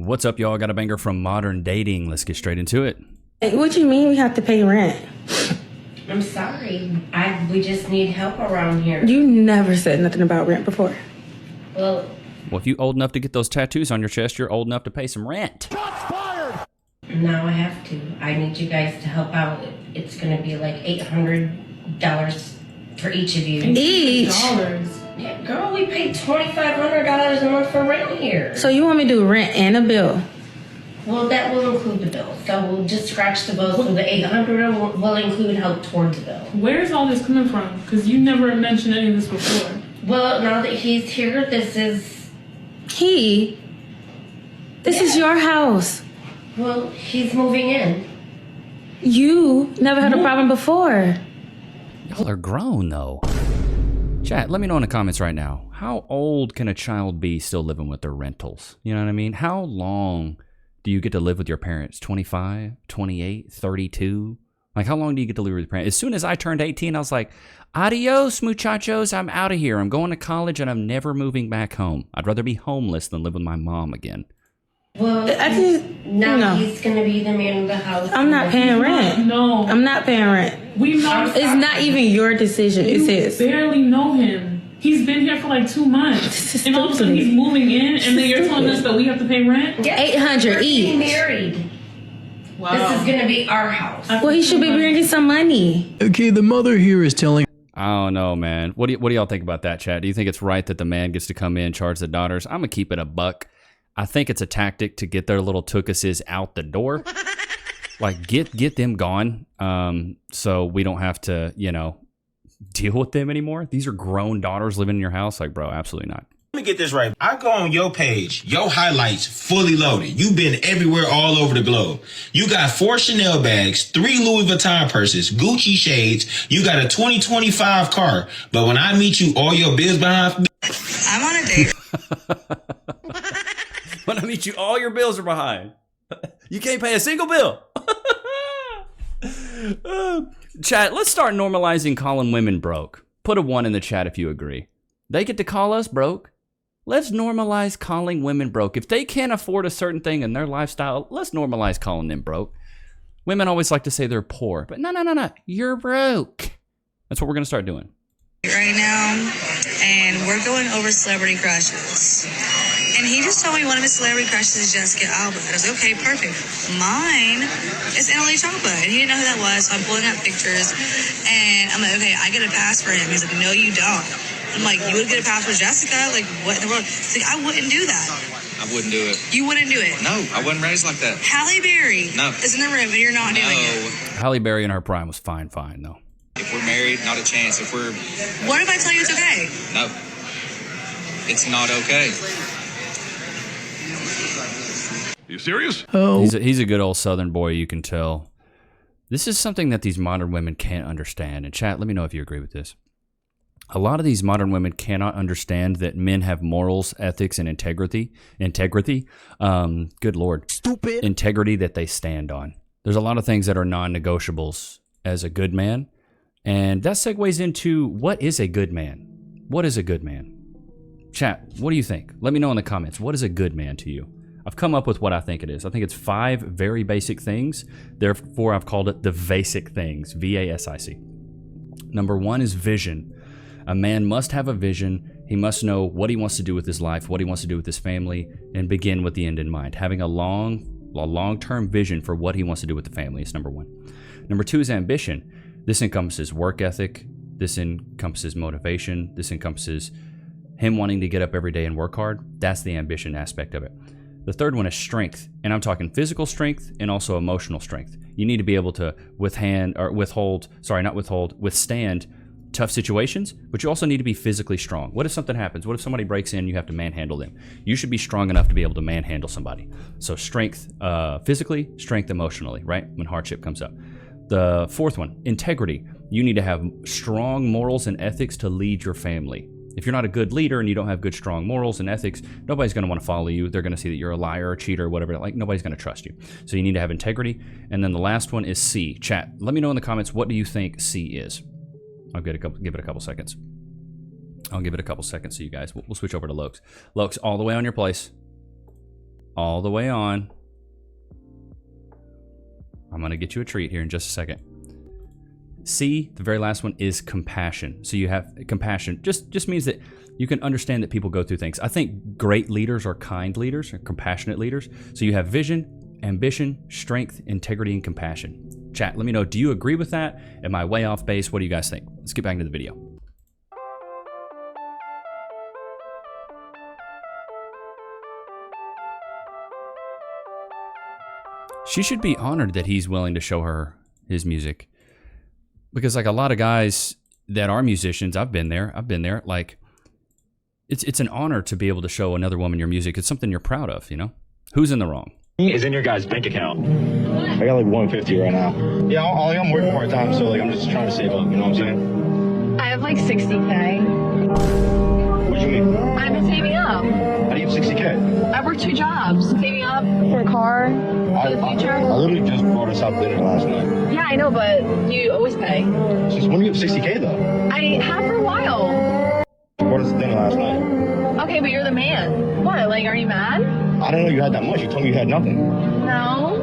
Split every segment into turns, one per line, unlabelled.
What's up, y'all? Got a banger from Modern Dating. Let's get straight into it.
What do you mean we have to pay rent?
I'm sorry. We just need help around here.
You never said nothing about rent before.
Well,
if you're old enough to get those tattoos on your chest, you're old enough to pay some rent.
Shots fired!
now I have to. I need you guys to help out. It's going to be like $800 for each of you.
Each?
Yeah, girl, we paid $2,500 a month for rent here.
So you want me to do rent and a bill?
Well, that will include the bill. So we'll just scratch the bill. So the $800 will include help towards the bill.
Where's all this coming from? Because you never mentioned any of this before.
Well, now that he's here, this is...
This is your house.
Well, he's moving in.
You never had a problem before.
Y'all are grown, though. Chat, let me know in the comments right now. How old can a child be still living with their rentals? You know what I mean? How long do you get to live with your parents? 25, 28, 32? Like, how long do you get to live with your parents? As soon as I turned 18, I was like, adios, muchachos, I'm out of here. I'm going to college and I'm never moving back home. I'd rather be homeless than live with my mom again.
Well, he's going to be the man of the house.
I'm not paying rent.
No.
I'm not paying rent.
We know.
It's not even your decision. It's his.
You barely know him. He's been here for like 2 months. And all of a sudden he's moving in and then you're telling us that we have to pay rent?
Yes.
$800 each.
We're married.
Wow.
This is going to be our house.
Well, he should be bringing some money.
Okay, the mother here is telling...
I don't know, man. What do y'all think about that, chat? Do you think it's right that the man gets to come in, charge the daughters? I'm going to keep it a buck. I think it's a tactic to get their little tookuses out the door. Like, get them gone, so we don't have to, deal with them anymore. These are grown daughters living in your house. Like, bro, absolutely not.
Let me get this right. I go on your page, your highlights fully loaded. You've been everywhere all over the globe. You got 4 Chanel bags, 3 Louis Vuitton purses, Gucci shades. You got a 2025 car. But when I meet you, all your bills behind...
I'm on a date.
When I meet you, all your bills are behind. You can't pay a single bill. Chat, let's start normalizing calling women broke. Put a 1 in the chat if you agree. They get to call us broke. Let's normalize calling women broke. If they can't afford a certain thing in their lifestyle, let's normalize calling them broke. Women always like to say they're poor, but no. You're broke. That's what we're going to start doing.
Right now, and we're going over celebrity crushes. And he just told me one of his celebrity crushes is Jessica Alba. I was like, okay, perfect. Mine is Emily Chapa, and he didn't know who that was, so I'm pulling out pictures. And I'm like, okay, I get a pass for him. He's like, no, you don't. I'm like, you would get a pass for Jessica? Like, what in the world? He's like, I wouldn't do that.
I wouldn't do it.
You wouldn't do it?
No, I wasn't raised like that.
Halle Berry is in the room, and you're not doing it.
Halle Berry in her prime was fine, though.
If we're married, not a chance. If we're...
What if I tell you it's okay?
No. It's not okay.
You serious?
Oh. He's a good old Southern boy, you can tell. This is something that these modern women can't understand. And chat, let me know if you agree with this. A lot of these modern women cannot understand that men have morals, ethics, and integrity. Good Lord. Stupid. Integrity that they stand on. There's a lot of things that are non-negotiables as a good man. And that segues into, what is a good man? What is a good man? Chat, what do you think? Let me know in the comments. What is a good man to you? I've come up with what I think it is. I think it's 5 very basic things. Therefore, I've called it the VASIC things. V-A-S-I-C. Number 1 is vision. A man must have a vision. He must know what he wants to do with his life, what he wants to do with his family, and begin with the end in mind. Having a long-term vision for what he wants to do with the family is number 1. Number 2 is ambition. This encompasses work ethic. This encompasses motivation. This encompasses him wanting to get up every day and work hard. That's the ambition aspect of it. The third one is strength, and I'm talking physical strength and also emotional strength. You need to be able to withstand tough situations, but you also need to be physically strong. What if something happens? What if somebody breaks in, you have to manhandle them? You should be strong enough to be able to manhandle somebody. So strength physically, strength emotionally, right? When hardship comes up. The fourth one, integrity. You need to have strong morals and ethics to lead your family. If you're not a good leader and you don't have good, strong morals and ethics, nobody's going to want to follow you. They're going to see that you're a liar, a cheater, whatever. Like, nobody's going to trust you. So you need to have integrity. And then the last one is C. Chat, let me know in the comments, what do you think C is? I'll give it a couple seconds. I'll give it a couple seconds so you guys. We'll switch over to Lokes. Lokes, all the way on your place. all the way on. I'm going to get you a treat here in just a second. C, the very last one, is compassion. So you have compassion. Just means that you can understand that people go through things. I think great leaders are kind leaders, or compassionate leaders. So you have vision, ambition, strength, integrity, and compassion. Chat, let me know, do you agree with that? Am I way off base? What do you guys think? Let's get back into the video. She should be honored that he's willing to show her his music. Because like a lot of guys that are musicians, I've been there, like it's an honor to be able to show another woman your music. It's something you're proud of, you know? Who's in the wrong?
Is in your guys' bank account. I got like 150 right now. Yeah, I'm working part-time, so like I'm just trying to save up, you know what I'm saying?
I have like 60K.
What do you mean?
I've been saving up.
How do you have 60K?
I work 2 jobs. Saving up for a car for the future.
I literally just brought us out dinner last night.
Yeah, I know, but you always pay.
Since when do you have 60K though?
I have for a while.
You brought us dinner last night.
Okay, but you're the man. What, like, are you mad?
I didn't know you had that much. You told me you had nothing.
No.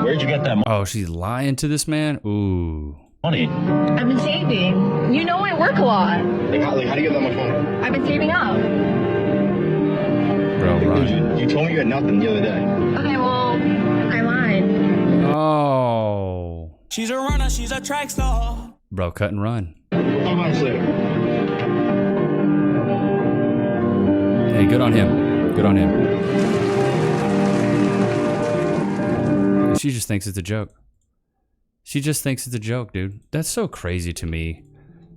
Where'd you get that money?
Oh, she's lying to this man? Ooh.
Money?
I've been saving. You know I work a lot.
Like, how do you get that much money?
I've been saving up.
Bro,
dude, you told me you had nothing the other day.
Okay, well, I lied.
Oh.
She's a runner, she's a track star.
Bro, cut and run.
We'll talk about this later.
Hey, good on him. Good on him. She just thinks it's a joke. She just thinks it's a joke, dude. That's so crazy to me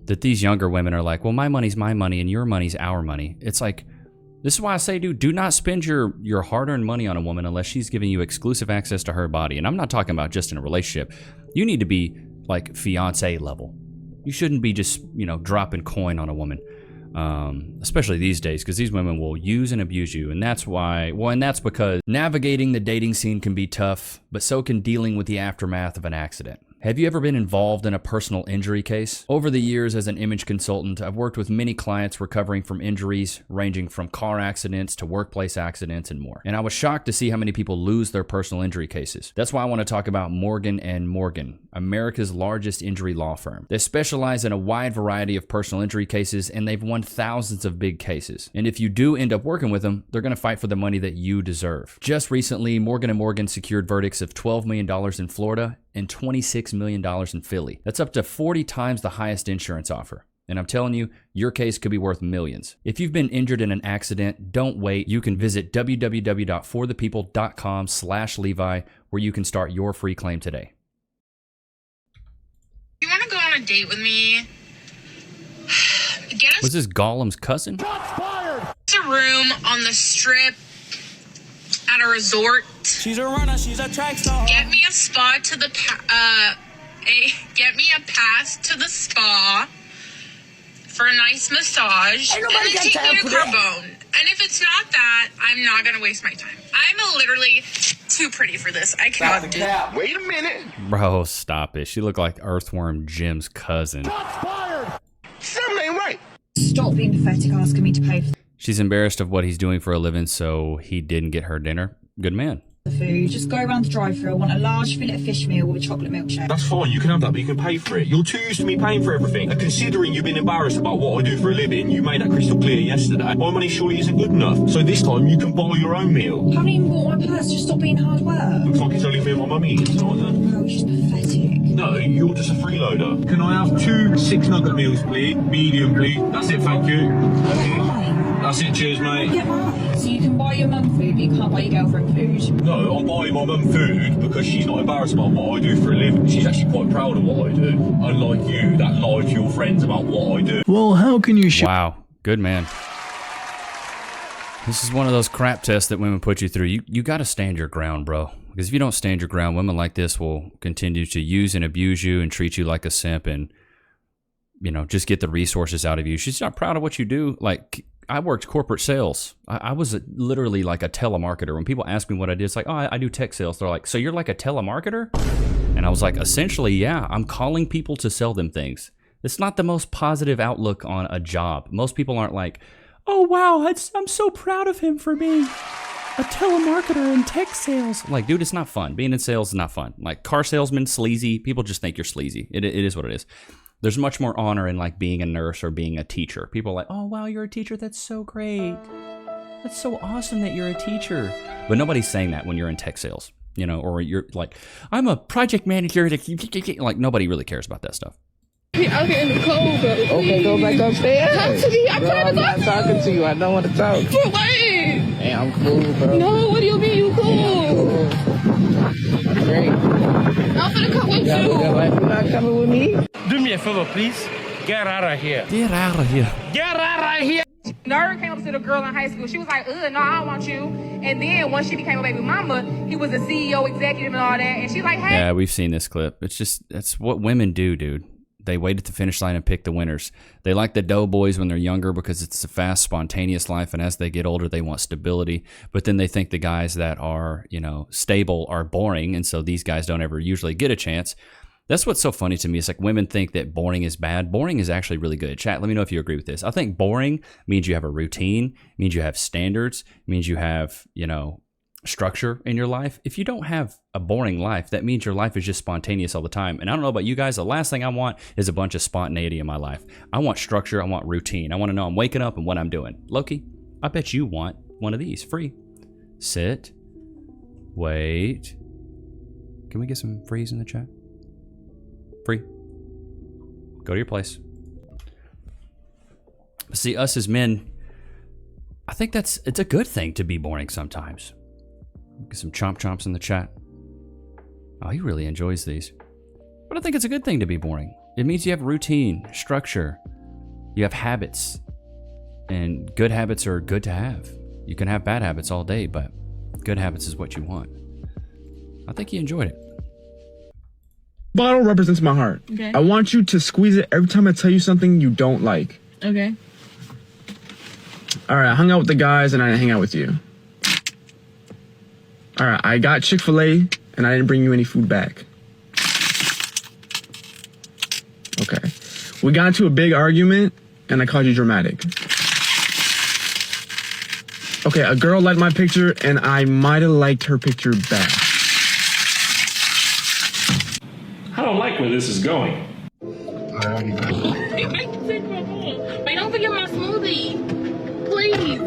that these younger women are like, well, my money's my money and your money's our money. It's like, this is why I say, dude, do not spend your hard-earned money on a woman unless she's giving you exclusive access to her body. And I'm not talking about just in a relationship. You need to be like fiance level. You shouldn't be just, you know, dropping coin on a woman. Especially these days, because these women will use and abuse you. And that's why, well, and that's because navigating the dating scene can be tough, but so can dealing with the aftermath of an accident. Have you ever been involved in a personal injury case? Over the years as an image consultant, I've worked with many clients recovering from injuries ranging from car accidents to workplace accidents and more. And I was shocked to see how many people lose their personal injury cases. That's why I want to talk about Morgan & Morgan, America's largest injury law firm. They specialize in a wide variety of personal injury cases, and they've won thousands of big cases. And if you do end up working with them, they're going to fight for the money that you deserve. Just recently, Morgan & Morgan secured verdicts of $12 million in Florida and $26 million in Philly. That's up to 40 times the highest insurance offer. And I'm telling you, your case could be worth millions. If you've been injured in an accident, don't wait. You can visit www.forthepeople.com/Levi, where you can start your free claim today.
You want to go on a date with me?
Was this Gollum's cousin?
It's a room on the strip at a resort.
She's a runner, she's a track star.
Get me a spot to the get me a pass to the spa for a nice massage. And then take me to Carbone. And if it's not that, I'm not gonna waste my time. I'm literally too pretty for this. I cannot do it.
Wait a minute.
Bro, stop it. She looked like Earthworm Jim's cousin.
Something ain't right.
Stop being pathetic asking me to pay for
She's embarrassed of what he's doing for a living, so he didn't get her dinner. Good man.
the food. Just go around the drive-thru. I want a large fillet fish meal with a chocolate milkshake.
That's fine, you can have that, but you can pay for it. You're too used to me paying for everything. And considering you've been embarrassed about what I do for a living, you made that crystal clear yesterday. My money surely isn't good enough. So this time you can buy your own meal.
I haven't even bought my purse. Just stop being hard work.
Looks like it's only me and my mummy inside then.
No, it's just pathetic.
No, you're just a freeloader. Can I have 2 6-nugget meals, please? Medium, please. That's it, thank you. That's it, cheers, mate.
Get mine. So you can buy your mum food, but you can't buy your girlfriend food.
No, I'm buying my mum food because she's not embarrassed about what I do for a living. She's actually quite proud of what I do. Unlike you, that lie to your friends about what I do.
Well, how can you show?
Wow, good man. This is one of those crap tests that women put you through. You got to stand your ground, bro. Because if you don't stand your ground, women like this will continue to use and abuse you and treat you like a simp and, you know, just get the resources out of you. She's not proud of what you do. Like, I worked corporate sales. I was literally like a telemarketer. When people ask me what I did, it's like, oh, I do tech sales. They're like, so you're like a telemarketer? And I was like, essentially, yeah. I'm calling people to sell them things. It's not the most positive outlook on a job. Most people aren't like, oh, wow, I'm so proud of him for being... a telemarketer in tech sales. Like, dude, it's not fun. Being in sales is not fun. Like, car salesman, sleazy. People just think you're sleazy. It is what it is. There's much more honor in, like, being a nurse or being a teacher. People are like, oh, wow, you're a teacher. That's so great. That's so awesome that you're a teacher. But nobody's saying that when you're in tech sales, you know, or you're like, I'm a project manager. Like, nobody really cares about that stuff.
Out here in the cold, bro.
Okay, go back upstairs.
Come to me. I'm trying to
I'm not talking to you. I don't want to talk.
For what?
Hey, I'm cool, bro.
No, what do you mean you cool?
Great.
I'm finna come with you.
You're not coming with me?
Do me a favor, please. Get out of here.
Get out of here.
Get out of here.
Nerd came up to the girl in high school. She was like, no, I don't want you. And then once she became a baby mama, he was a CEO, executive, and all that. And she's like, hey.
Yeah, we've seen this clip. It's just, that's what women do, dude. They wait at the finish line and pick the winners. They like the doughboys when they're younger because it's a fast, spontaneous life. And as they get older, they want stability. But then they think the guys that are, you know, stable are boring. And so these guys don't ever usually get a chance. That's what's so funny to me. It's like women think that boring is bad. Boring is actually really good. Chat, let me know if you agree with this. I think boring means you have a routine, means you have standards, means you have, you know, structure in your life. If you don't have a boring life, that means your life is just spontaneous all the time. And I don't know about you guys, the last thing I want is a bunch of spontaneity in my life. I want structure. I want routine. I want to know I'm waking up and what I'm doing. Loki, I bet you want one of these free. Sit, wait. Can we get some frees in the chat? Free. Go to your place. See, us as men, I think it's a good thing to be boring sometimes. Get some chomps in the chat. Oh, he really enjoys these. But I think it's a good thing to be boring. It means you have routine, structure. You have habits. And good habits are good to have. You can have bad habits all day, but good habits is what you want. I think he enjoyed it.
Bottle represents my heart.
Okay.
I want you to squeeze it every time I tell you something you don't like.
Okay.
All right, I hung out with the guys and I didn't hang out with you. All right, I got Chick-fil-A and I didn't bring you any food back. Okay. We got into a big argument and I called you dramatic. Okay, a girl liked my picture and I might have liked her picture back.
I don't like where this is going.
Wait, don't forget my smoothie. Please.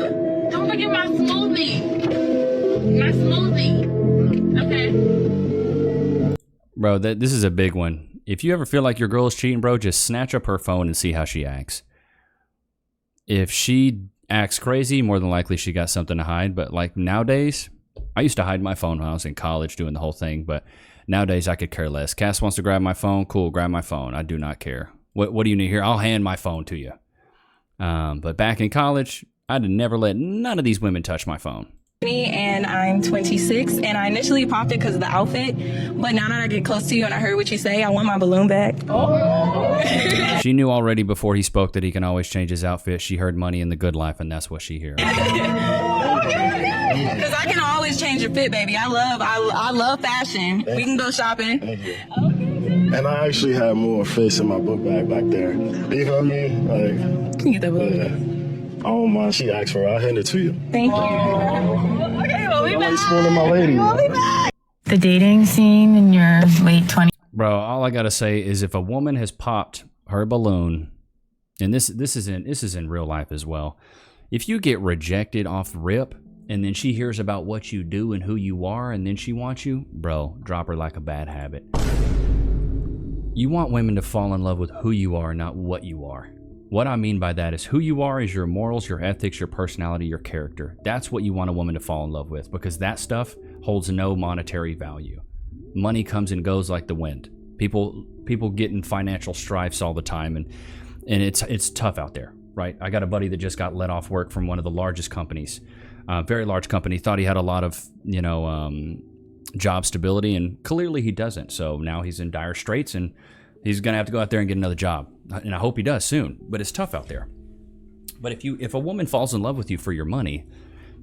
Don't forget my smoothie. My smoothie. Okay.
Bro, this is a big one. If you ever feel like your girl is cheating, bro, just snatch up her phone and see how she acts. If she acts crazy, more than likely she got something to hide. But like nowadays, I used to hide my phone when I was in college doing the whole thing. But nowadays, I could care less. Cass wants to grab my phone. Cool, grab my phone. I do not care. What do you need here? I'll hand my phone to you. But back in college, I'd never let none of these women touch my phone.
And I'm 26, and I initially popped it because of the outfit, but now that I get close to you and I heard what you say, I want my balloon back. Oh.
She knew already before he spoke that he can always change his outfit. She heard money in the good life, and that's what she hears.
Because I can always change your fit, baby. I love fashion. We can go shopping.
And I actually have more face in my book bag back there. You know what I mean? Like,
can you get that balloon?
I don't mind. She asked for it. I'll hand it to you.
Thank you. Okay, we'll be back.
I'm spoiling my lady.
We'll be back.
The dating scene in your late 20s.
Bro, all I gotta say is if a woman has popped her balloon, and this is in real life as well, if you get rejected off rip, and then she hears about what you do and who you are, and then she wants you, bro, drop her like a bad habit. You want women to fall in love with who you are, not what you are. What I mean by that is who you are is your morals, your ethics, your personality, your character. That's what you want a woman to fall in love with, because that stuff holds no monetary value. Money comes and goes like the wind. People get in financial strifes all the time, and it's tough out there, right? I got a buddy that just got let off work from one of the largest companies, very large company. Thought he had a lot of job stability, and clearly he doesn't. So now he's in dire straits, and he's gonna have to go out there and get another job. And I hope he does soon, but it's tough out there. But if a woman falls in love with you for your money,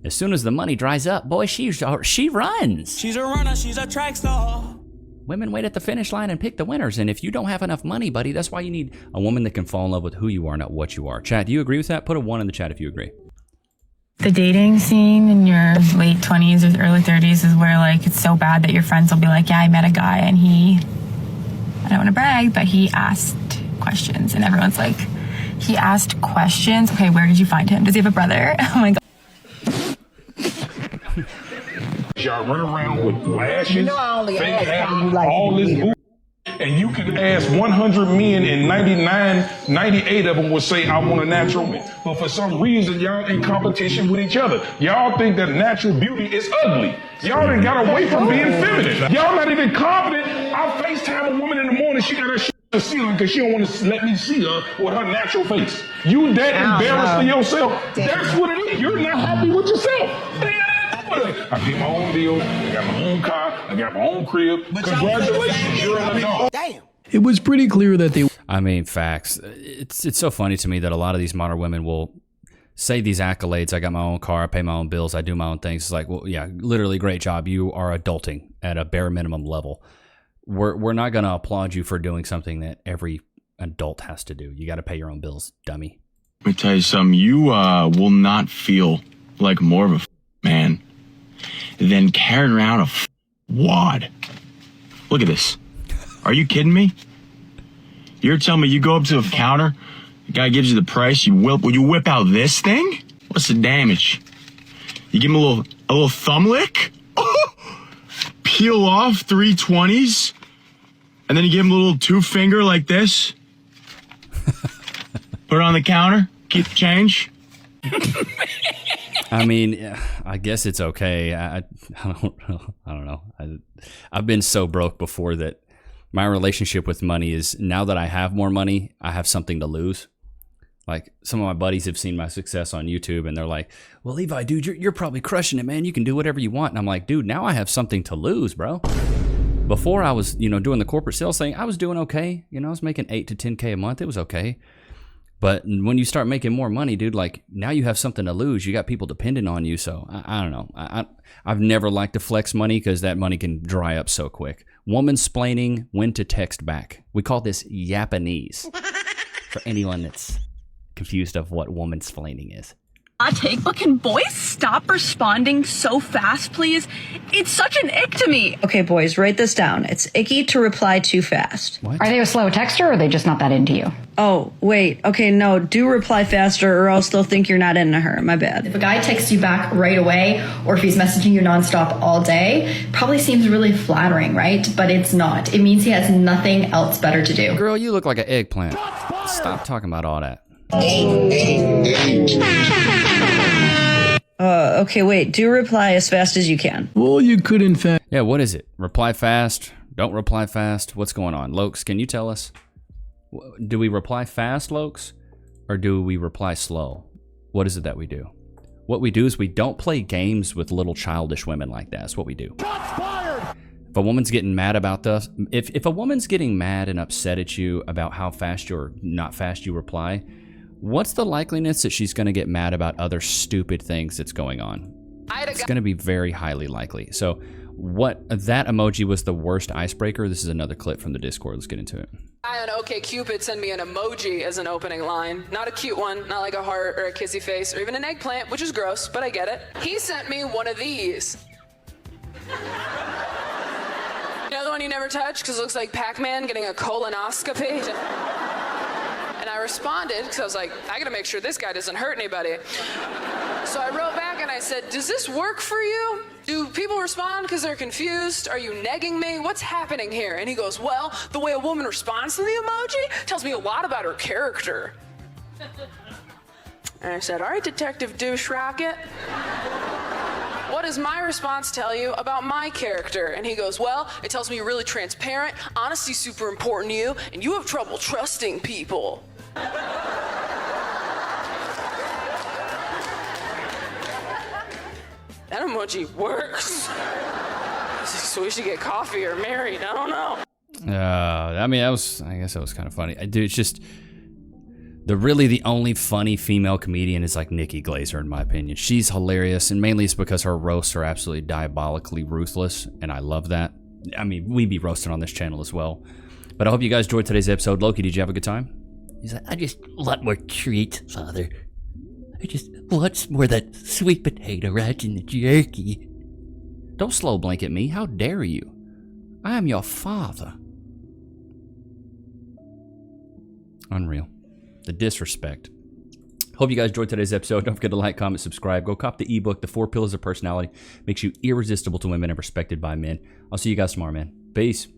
as soon as the money dries up, boy, she runs.
She's a runner, she's a track star.
Women wait at the finish line and pick the winners. And if you don't have enough money, buddy, that's why you need a woman that can fall in love with who you are, not what you are. Chat, do you agree with that? Put a 1 in the chat if you agree.
The dating scene in your late 20s or early 30s is where, like, it's so bad that your friends will be like, yeah, I met a guy and I don't want to brag, but he asked questions. And everyone's like, he asked questions? Okay, where did you find him? Does he have a brother? Oh my God.
Y'all run around with lashes, fake hair, all this bull. And you can ask 100 men and 98 of them will say, I want a natural man. But for some reason, y'all in competition with each other. Y'all think that natural beauty is ugly. Y'all done got away from being feminine. Y'all not even confident. I FaceTime a woman in the morning, she got her shit on the ceiling because she don't want to let me see her with her natural face. You that embarrassed of yourself. That's what it is. You're not happy with yourself. I pay my own bills, I got my own car, I got my own crib. Congratulations, you're an adult. Damn.
It was pretty clear that they...
I mean, facts. It's so funny to me that a lot of these modern women will say these accolades. I got my own car, I pay my own bills, I do my own things. It's like, well, yeah, literally great job. You are adulting at a bare minimum level. We're not going to applaud you for doing something that every adult has to do. You got to pay your own bills, dummy.
Let me tell you something. You will not feel like more of a man than carrying around a wad. Look at this. Are you kidding me? You're telling me you go up to a counter, the guy gives you the price, you whip out this thing? What's the damage? You give him a little thumb lick? Peel off 320s? And then you give him a little 2-finger like this? Put it on the counter, keep the change?
I mean, I guess it's okay. I don't know. I've been so broke before that my relationship with money is, now that I have more money, I have something to lose. Like, some of my buddies have seen my success on YouTube and they're like, well, Levi, dude, you're probably crushing it, man. You can do whatever you want. And I'm like, dude, now I have something to lose, bro. Before I was, doing the corporate sales thing, I was doing okay. I was making 8 to 10K a month. It was okay. But when you start making more money, dude, like, now you have something to lose. You got people dependent on you. So I don't know. I've never liked to flex money because that money can dry up so quick. Woman-splaining when to text back. We call this Japanese. For anyone that's confused of what woman-splaining is.
Take, but can boys stop responding so fast, please? It's such an ick to me.
Okay, boys, write this down. It's icky to reply too fast.
What?
Are they a slow texter or are they just not that into you?
Oh, wait. Okay, no, do reply faster or else they'll think you're not into her. My bad.
If a guy texts you back right away, or if he's messaging you nonstop all day, probably seems really flattering, right? But it's not. It means he has nothing else better to do.
Girl, you look like an eggplant. Stop talking about all that.
Okay, wait. Do reply as fast as you can.
Well, you could in fact...
Yeah, what is it? Reply fast? Don't reply fast? What's going on? Lokes, can you tell us? Do we reply fast, Lokes? Or do we reply slow? What is it that we do? What we do is we don't play games with little childish women like that. That's what we do. If a woman's getting mad about us, if a woman's getting mad and upset at you about how fast or not fast you reply, what's the likeliness that she's going to get mad about other stupid things that's going on? It's going to be very highly likely. So that emoji was the worst icebreaker. This is another clip from the Discord. Let's get into it.
I on OkCupid send me an emoji as an opening line. Not a cute one, not like a heart or a kissy face or even an eggplant, which is gross, but I get it. He sent me one of these. You know the one you never touch because it looks like Pac-Man getting a colonoscopy? And I responded because I was like, I gotta make sure this guy doesn't hurt anybody. So I wrote back and I said, does this work for you? Do people respond because they're confused? Are you negging me? What's happening here? And he goes, well, the way a woman responds to the emoji tells me a lot about her character. And I said, all right, Detective Douche Rocket. What does my response tell you about my character? And he goes, well, it tells me you're really transparent, honesty's super important to you, and you have trouble trusting people. That emoji works. So we should get coffee or married, I don't know.
I guess that was kind of funny. Dude, it's just, the only funny female comedian is like Nikki Glaser, in my opinion. She's hilarious, and mainly it's because her roasts are absolutely diabolically ruthless, and I love that. I mean, we be roasting on this channel as well. But I hope you guys enjoyed today's episode. Loki, did you have a good time?
He's like, I just a lot more treats, Father.
I just want some more of that sweet potato right in the jerky. Don't slow blink at me. How dare you? I am your father. Unreal. The disrespect. Hope you guys enjoyed today's episode. Don't forget to like, comment, subscribe. Go cop the ebook, The 4 Pillars of Personality. Makes you irresistible to women and respected by men. I'll see you guys tomorrow, man. Peace.